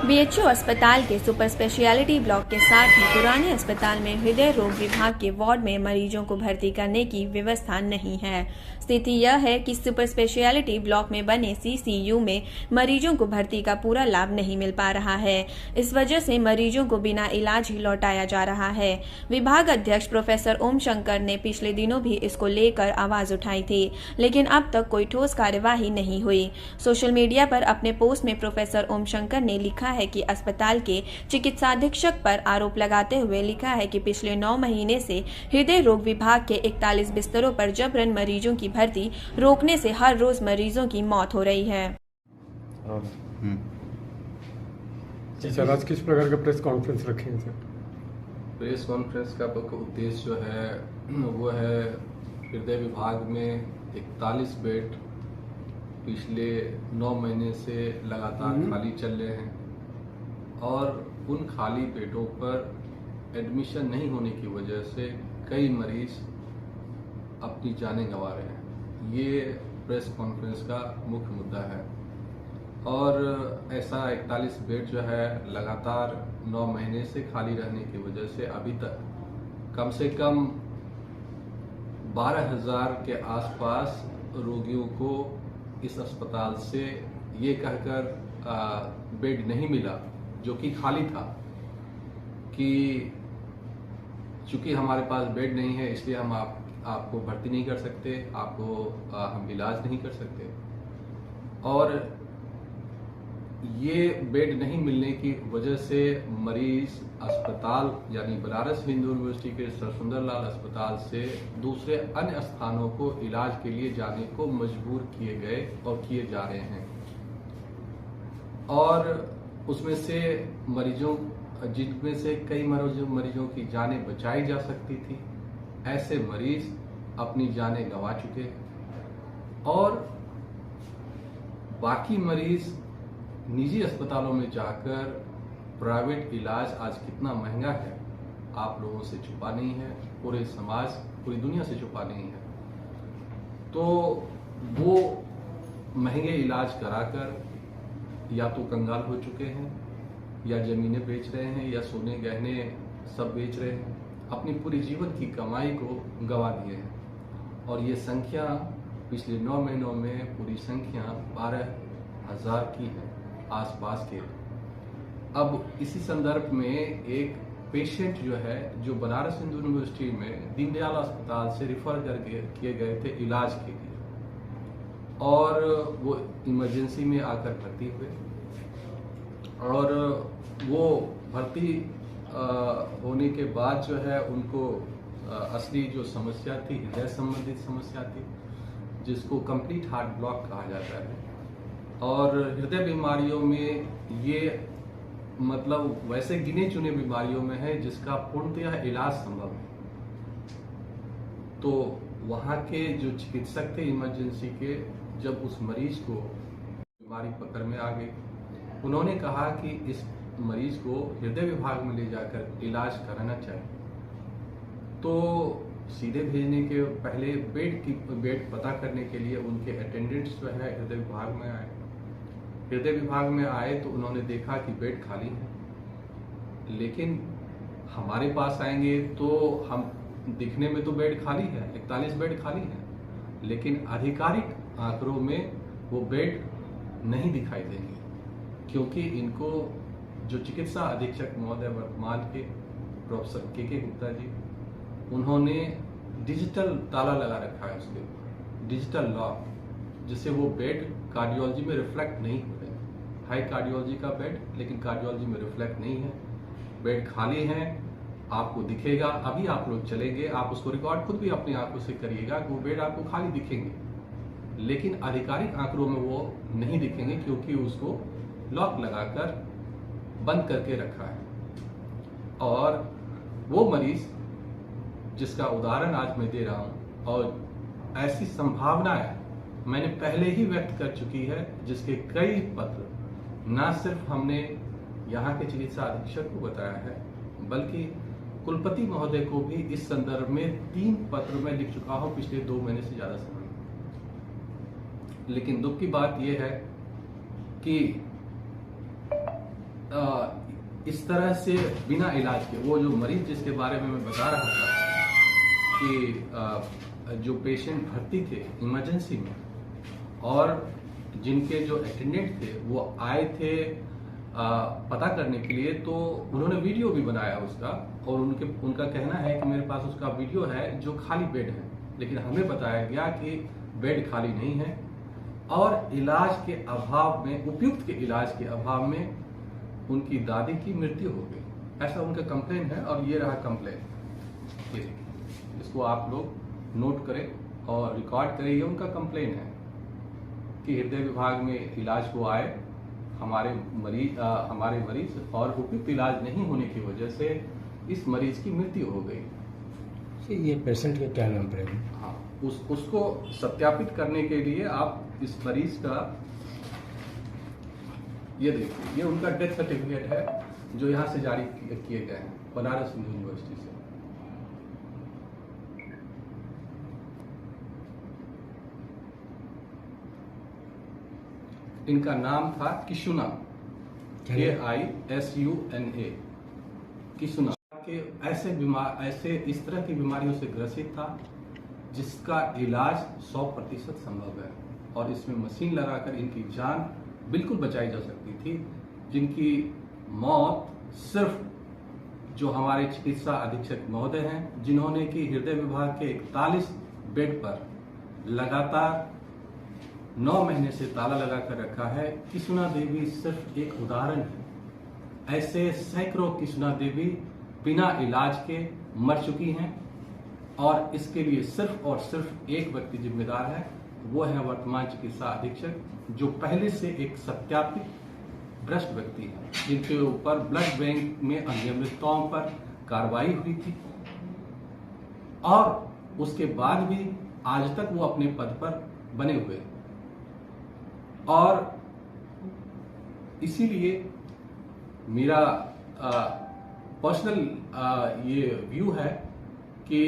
BHU अस्पताल के super speciality block के साथ ही पुराने अस्पताल में हृदय रोग विभाग के वार्ड में मरीजों को भर्ती करने की व्यवस्था नहीं है। स्थिति यह है कि सुपर स्पेशलिटी ब्लॉक में बने सीसीयू में मरीजों को भर्ती का पूरा लाभ नहीं मिल पा रहा है। इस वजह से मरीजों को बिना इलाज ही लौटाया जा रहा है। विभाग अध्यक्ष प्रोफेसर ओम शंकर ने पिछले दिनों भी इसको लेकर आवाज उठाई थी, लेकिन अब तक कोई ठोस कार्यवाही नहीं हुई। सोशल मीडिया पर अपने पोस्ट में प्रोफेसर ओम शंकर ने लिखा है कि अस्पताल के चिकित्साधीक्षक पर आरोप लगाते हुए लिखा है कि पिछले 9 महीने से हृदय रोग विभाग के 41 बिस्तरों पर जबरन मरीजों की भर्ती रोकने से हर रोज मरीजों की मौत हो रही है। सर, आज किस प्रकार का प्रेस कॉन्फ्रेंस रखें सर? प्रेस कॉन्फ्रेंस का उद्देश्य जो है वो है हृदय विभाग में 41 बेड पिछले 9 महीने से लगातार खाली चल रहे हैं और उन खाली बेडों पर एडमिशन नहीं होने की वजह से कई मरीज अपनी जानें गंवा रहे हैं। ये प्रेस कॉन्फ्रेंस का मुख्य मुद्दा है और ऐसा 41 बेड जो है लगातार 9 महीने से खाली रहने की वजह से अभी तक कम से कम 12,000 के आसपास रोगियों को इस अस्पताल से ये कहकर बेड नहीं मिला जो कि खाली था कि चूंकि हमारे पास बेड नहीं है इसलिए हम आपको भर्ती नहीं कर सकते, आपको हम इलाज नहीं कर सकते। और ये बेड नहीं मिलने की वजह से मरीज अस्पताल यानी बनारस हिंदू यूनिवर्सिटी के सर सुंदरलाल अस्पताल से दूसरे अन्य स्थानों को इलाज के लिए जाने को मजबूर किए गए और किए जा रहे हैं। और उसमें से मरीजों जिनमें से कई मरीजों की जानें बचाई जा सकती थी, ऐसे मरीज अपनी जानें गंवा चुके और बाकी मरीज निजी अस्पतालों में जाकर प्राइवेट इलाज आज कितना महंगा है आप लोगों से छुपा नहीं है, पूरे समाज पूरी दुनिया से छुपा नहीं है। तो वो महंगे इलाज कराकर या तो कंगाल हो चुके हैं या जमीनें बेच रहे हैं या सोने गहने सब बेच रहे हैं, अपनी पूरी जीवन की कमाई को गंवा दिए हैं। और ये संख्या पिछले 9 महीनों में पूरी संख्या 12,000 की है आसपास के। अब इसी संदर्भ में एक पेशेंट जो है जो बनारस हिंदू यूनिवर्सिटी में दीनदयाल अस्पताल से रिफर करके किए गए थे इलाज के लिए और वो इमरजेंसी में आकर भर्ती हुए और वो भर्ती होने के बाद जो है उनको असली जो समस्या थी हृदय संबंधित समस्या थी जिसको कंप्लीट हार्ट ब्लॉक कहा जाता है। और हृदय बीमारियों में ये मतलब वैसे गिने चुने बीमारियों में है जिसका पूर्णतः इलाज संभव है। तो वहाँ के जो चिकित्सक थे इमरजेंसी के, जब उस मरीज को बीमारी पकड़ में आ गई, उन्होंने कहा कि इस मरीज को हृदय विभाग में ले जाकर इलाज कराना चाहिए। तो सीधे भेजने के पहले बेड पता करने के लिए उनके अटेंडेंट्स जो है हृदय विभाग में आए। हृदय विभाग में आए तो उन्होंने देखा कि बेड खाली है, लेकिन हमारे पास आएंगे तो हम दिखने में तो बेड खाली है, 41 बेड खाली है, लेकिन आधिकारिक आंकड़ों में वो बेड नहीं दिखाई देंगे क्योंकि इनको जो चिकित्सा अधीक्षक महोदय वर्तमान के प्रोफेसर के गुप्ता जी, उन्होंने डिजिटल ताला लगा रखा है उसके ऊपर, डिजिटल लॉक, जिससे वो बेड कार्डियोलॉजी में रिफ्लेक्ट नहीं हो रहे। हाई कार्डियोलॉजी का बेड लेकिन कार्डियोलॉजी में रिफ्लेक्ट नहीं है, बेड खाली है, आपको दिखेगा। अभी आप लोग चलेंगे, आप उसको रिकॉर्ड खुद भी अपनी आंखों से करिएगा कि वो बेड आपको खाली दिखेंगे, लेकिन आधिकारिक आंकड़ों में वो नहीं दिखेंगे क्योंकि उसको लॉक लगाकर बंद करके रखा है। और वो मरीज जिसका उदाहरण आज मैं दे रहा हूं और ऐसी संभावनाएं मैंने पहले ही व्यक्त कर चुकी है, जिसके कई पत्र न सिर्फ हमने यहाँ के चिकित्सा अधीक्षक को बताया है बल्कि कुलपति महोदय को भी इस संदर्भ में 3 पत्र में लिख चुका हूं पिछले 2 महीने से ज्यादा समय। लेकिन दुख की बात यह है कि इस तरह से बिना इलाज के, वो जो मरीज जिसके बारे में मैं बता रहा था कि जो पेशेंट भर्ती थे इमरजेंसी में और जिनके जो अटेंडेंट थे वो आए थे पता करने के लिए, तो उन्होंने वीडियो भी बनाया उसका, और उनका कहना है कि मेरे पास उसका वीडियो है जो खाली बेड है, लेकिन हमें बताया गया कि बेड खाली नहीं है और इलाज के अभाव में, उपयुक्त के इलाज के अभाव में उनकी दादी की मृत्यु हो गई। ऐसा उनका कंप्लेन है और ये रहा कंप्लेन। ये देखिए, इसको आप लोग नोट करें और रिकॉर्ड करें। ये उनका कंप्लेन है कि हृदय विभाग में इलाज को आए हमारे मरीज और उपयुक्त इलाज नहीं होने की वजह से इस मरीज की मृत्यु हो गई। ये पेशेंट का क्या नाम पड़ेगा? हाँ, उसको सत्यापित करने के लिए आप इस मरीज का ये देखिए, ये उनका डेथ सर्टिफिकेट है जो यहाँ से जारी किए गए हैं बनारस हिंदू यूनिवर्सिटी से। इनका नाम था किशुना, KISUNA, किशुना। के ऐसे इस तरह की बीमारियों से ग्रसित था जिसका इलाज 100% संभव है और इसमें मशीन लगाकर इनकी जान बिल्कुल बचाई जा सकती थी, जिनकी मौत सिर्फ जो हमारे चिकित्सा अधीक्षक महोदय हैं, जिन्होंने कि हृदय विभाग के 41 बेड पर लगातार 9 महीने से ताला लगाकर रखा है। किशुना देवी सिर्फ एक उदाहरण है। ऐसे सैकड़ों किशुना देवी बिना इलाज के मर चुकी हैं और इसके लिए सिर्फ और सिर्फ एक व्यक्ति जिम्मेदार है, वो है वर्तमान चिकित्सा अधीक्षक, जो पहले से एक सत्यापित भ्रष्ट व्यक्ति है, जिनके ऊपर ब्लड बैंक में अनियमितताओं पर कार्रवाई हुई थी और उसके बाद भी आज तक वो अपने पद पर बने हुए। और इसीलिए मेरा पर्सनल ये व्यू है कि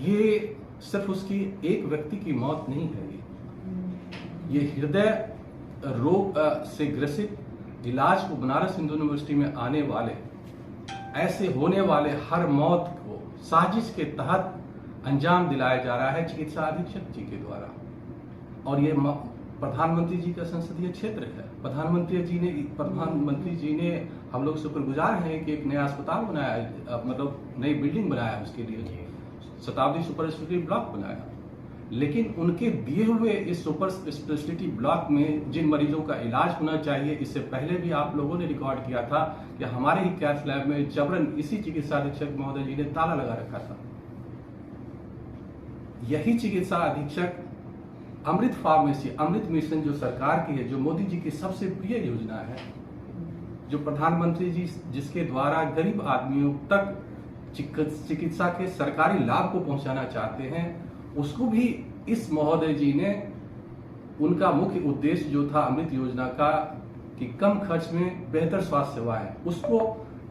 ये सिर्फ उसकी एक व्यक्ति की मौत नहीं है, ये हृदय रोग से ग्रसित इलाज को बनारस हिंदू यूनिवर्सिटी में आने वाले, ऐसे होने वाले हर मौत को साजिश के तहत अंजाम दिलाया जा रहा है चिकित्सा अधीक्षक जी के द्वारा। और ये प्रधानमंत्री जी का संसदीय क्षेत्र है। प्रधानमंत्री जी ने हम लोग शुक्रगुजार हैं कि एक नया अस्पताल बनाया, मतलब नई बिल्डिंग बनाया, उसके लिए शताब्दी सुपर स्पेशलिटी ब्लॉक बनाया। लेकिन उनके दिए हुए इस सुपर स्पेशलिटी ब्लॉक में जिन मरीजों का इलाज होना चाहिए, इससे पहले भी आप लोगों ने रिकॉर्ड किया था कि हमारे ही कैथ लैब में जबरन इसी चिकित्सा अधीक्षक महोदय जी ने ताला लगा रखा था। यही चिकित्सा अधीक्षक अमृत फार्मेसी, अमृत मिशन जो सरकार की है, जो मोदी जी की सबसे प्रिय योजना है, जो प्रधानमंत्री जी जिसके द्वारा गरीब आदमियों तक चिकित्सा के सरकारी लाभ को पहुंचाना चाहते हैं, उसको भी इस महोदय जी ने, उनका मुख्य उद्देश्य जो था अमृत योजना का कि कम खर्च में बेहतर स्वास्थ्य सेवाएं, उसको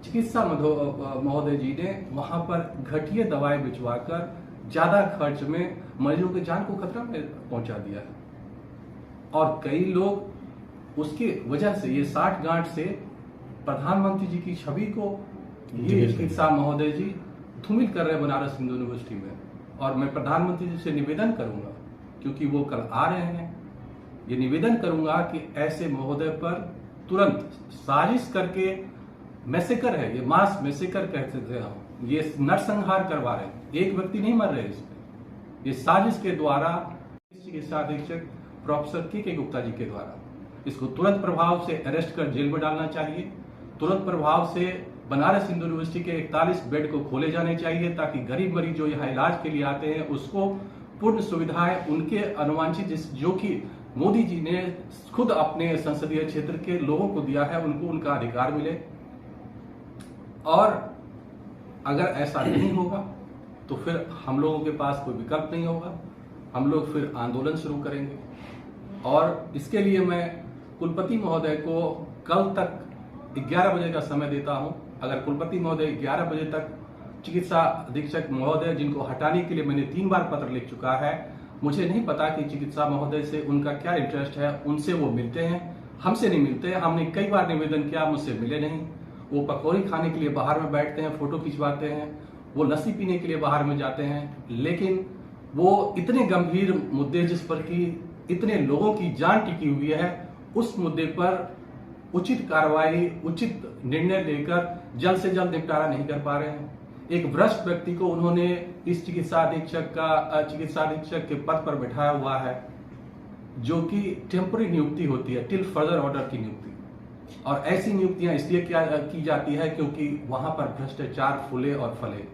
चिकित्सा महोदय जी ने वहां पर घटिया दवाएं भिजवाकर ज्यादा खर्च में मरीजों की जान को खतरा में पहुंचा दिया है। और कई लोग उसकी वजह से, ये 60 गांठ से प्रधानमंत्री जी की छवि को ये चिकित्सा महोदय जी धूमिल कर रहे हैं बनारस हिंदू यूनिवर्सिटी में। और मैं प्रधानमंत्री जी से निवेदन करूंगा, क्योंकि वो कल आ रहे हैं, ये निवेदन करूंगा कि ऐसे महोदय पर तुरंत साजिश करके, मैसेकर है ये, मास मैसेकर कहते थे हम, ये नरसंहार करवा रहे हैं। एक व्यक्ति नहीं मर रहे इसमें, ये साजिश के द्वारा चिकित्सा अधीक्षक प्रोफेसर के गुप्ता जी के द्वारा, इसको तुरंत प्रभाव से अरेस्ट कर जेल में डालना चाहिए। तुरंत प्रभाव से बनारस हिंदू यूनिवर्सिटी के 41 बेड को खोले जाने चाहिए, ताकि गरीब मरीज जो यहाँ इलाज के लिए आते हैं उसको पूर्ण सुविधाएं, उनके अनुवांछित जो कि मोदी जी ने खुद अपने संसदीय क्षेत्र के लोगों को दिया है, उनको उनका अधिकार मिले। और अगर ऐसा नहीं होगा तो फिर हम लोगों के पास कोई विकल्प नहीं होगा, हम लोग फिर आंदोलन शुरू करेंगे। और इसके लिए मैं कुलपति महोदय को कल तक 11 बजे का समय देता हूं। अगर कुलपति महोदय 11 बजे तक चिकित्सा अधीक्षक महोदय, जिनको हटाने के लिए मैंने 3 बार पत्र लिख चुका है, मुझे नहीं पता कि चिकित्सा महोदय से उनका क्या इंटरेस्ट है, उनसे वो मिलते हैं हमसे नहीं मिलते। हमने कई बार निवेदन किया, मुझसे मिले नहीं। वो पकौड़ी खाने के लिए बाहर में बैठते हैं, फोटो खिंचवाते हैं, वो लस्सी पीने के लिए बाहर में जाते हैं, लेकिन वो इतने गंभीर मुद्दे जिस पर कि इतने लोगों की जान टिकी हुई है, उस मुद्दे पर उचित कार्रवाई, उचित निर्णय लेकर जल्द से जल्द निपटारा नहीं कर पा रहे हैं। एक भ्रष्ट व्यक्ति को उन्होंने इस चिकित्सा अधीक्षक के पद पर बैठाया हुआ है, जो कि टेम्पररी नियुक्ति होती है, टिल फर्दर ऑर्डर की नियुक्ति। और ऐसी नियुक्तियां इसलिए की जाती है क्योंकि वहां पर भ्रष्टाचार फूले और फले।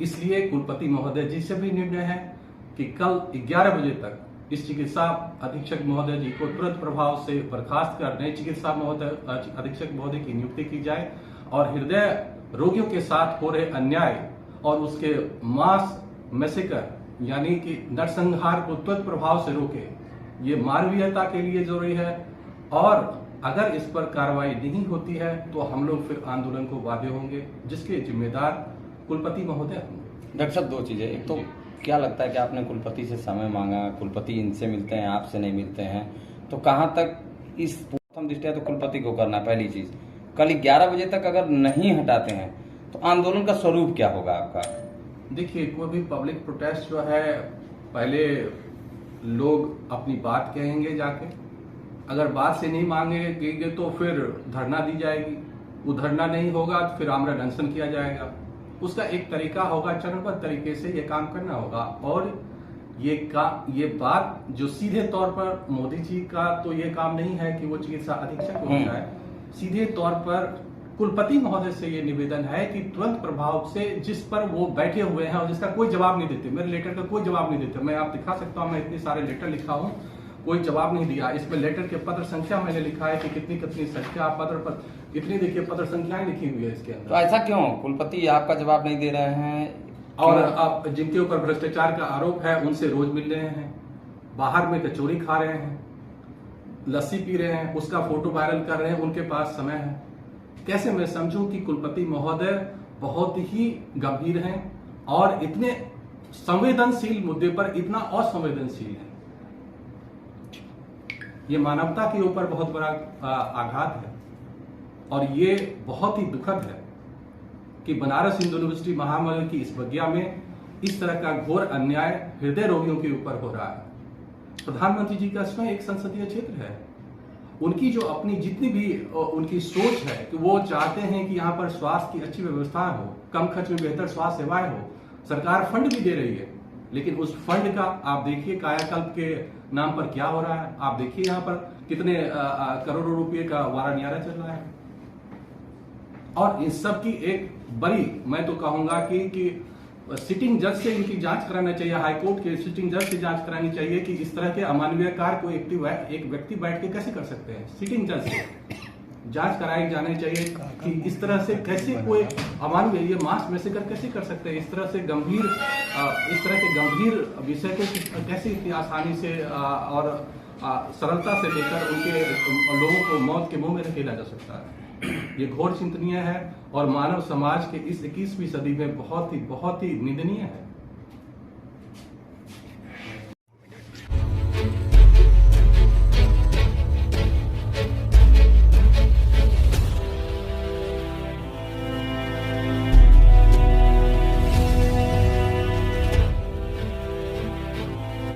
इसलिए कुलपति महोदय जी से भी निर्णय है कि कल 11 बजे तक इस चिकित्सा अधीक्षक महोदय जी को तुरंत प्रभाव से बर्खास्त कर नए चिकित्सा अधीक्षक महोदय की नियुक्ति की जाए और हृदय रोगियों के साथ हो रहे अन्याय और उसके मास मैसेकर यानी कि नरसंहार को तुरंत प्रभाव से रोके, ये मानवीयता के लिए जरूरी है। और अगर इस पर कार्रवाई नहीं होती है तो हम लोग फिर आंदोलन को बाध्य होंगे, जिसके जिम्मेदार कुलपति महोदय होंगे। डॉक्टर साहब, 2 चीजें। एक तो क्या लगता है कि आपने कुलपति से समय मांगा, कुलपति इनसे मिलते हैं, आपसे नहीं मिलते हैं, तो कहाँ तक इस प्रथम दृष्टिया तो कुलपति को करना है पहली चीज। कल 11 बजे तक अगर नहीं हटाते हैं तो आंदोलन का स्वरूप क्या होगा आपका? देखिए, कोई भी पब्लिक प्रोटेस्ट जो है, पहले लोग अपनी बात कहेंगे जाके, अगर बात से नहीं मांगेंगे तो फिर धरना दी जाएगी, वो धरना नहीं होगा तो फिर आमरण अनशन किया जाएगा। उसका एक तरीका होगा, चरणबद्ध तरीके से ये काम करना होगा। और ये बात जो सीधे तौर पर मोदी जी का तो ये काम नहीं है कि वो चिकित्सा अधीक्षक हो जाए, सीधे तौर पर कुलपति महोदय से ये निवेदन है कि तुरंत प्रभाव से जिस पर वो बैठे हुए हैं और जिसका कोई जवाब नहीं देते, मेरे लेटर का कोई जवाब नहीं देते, मैं आप दिखा सकता हूं, मैं इतने सारे लेटर लिखा हूं, कोई जवाब नहीं दिया। इसमें लेटर के पत्र संख्या मैंने लिखा है कि कितनी संख्या पत्र पर, इतनी देखिए पत्र संख्याएं लिखी हुई है इसके अंदर। तो ऐसा क्यों कुलपति आपका जवाब नहीं दे रहे हैं? और अब जिनके ऊपर भ्रष्टाचार का आरोप है उनसे रोज मिल रहे हैं, बाहर में कचौरी खा रहे हैं, लस्सी पी रहे हैं, उसका फोटो वायरल कर रहे हैं, उनके पास समय है। कैसे मैं समझूं कि कुलपति महोदय बहुत ही गंभीर हैं और इतने संवेदनशील मुद्दे पर इतना असंवेदनशील है। ये मानवता के ऊपर बहुत बड़ा आघात है और ये बहुत ही दुखद है कि बनारस हिंदू यूनिवर्सिटी महामंडल की इस बगिया में इस तरह का घोर अन्याय हृदय रोगियों के ऊपर हो रहा है। प्रधानमंत्री जी का स्वयं एक संसदीय क्षेत्र है, उनकी जो अपनी जितनी भी उनकी सोच है कि वो चाहते हैं कि यहाँ पर स्वास्थ्य की अच्छी व्यवस्था हो, कम खर्च में बेहतर स्वास्थ्य सेवाएं हो। सरकार फंड भी दे रही है, लेकिन उस फंड का आप देखिए कायाकल्प के नाम पर क्या हो रहा है। आप देखिए यहाँ पर कितने करोड़ों रुपए का वारा न्यारा चल रहा है। और इस सब की एक बड़ी, मैं तो कहूंगा कि सिटिंग जज से इनकी जांच कराना चाहिए, हाईकोर्ट के सिटिंग जज से जांच करानी चाहिए कि इस तरह के अमानवीय कार्य को एक व्यक्ति बैठ के कैसे कर सकते हैं। सिटिंग जज से जांच कराई जानी चाहिए कि इस तरह से कैसे कोई अमानवीय, ये मास मैसेकर कैसे कर सकते हैं, इस तरह के गंभीर विषय को कैसे इतनी आसानी से और सरलता से लेकर उनके लोगों को मौत के मुंह में धकेला जा सकता है। ये घोर चिंतनीय है और मानव समाज के इस 21वीं सदी में बहुत ही निंदनीय है।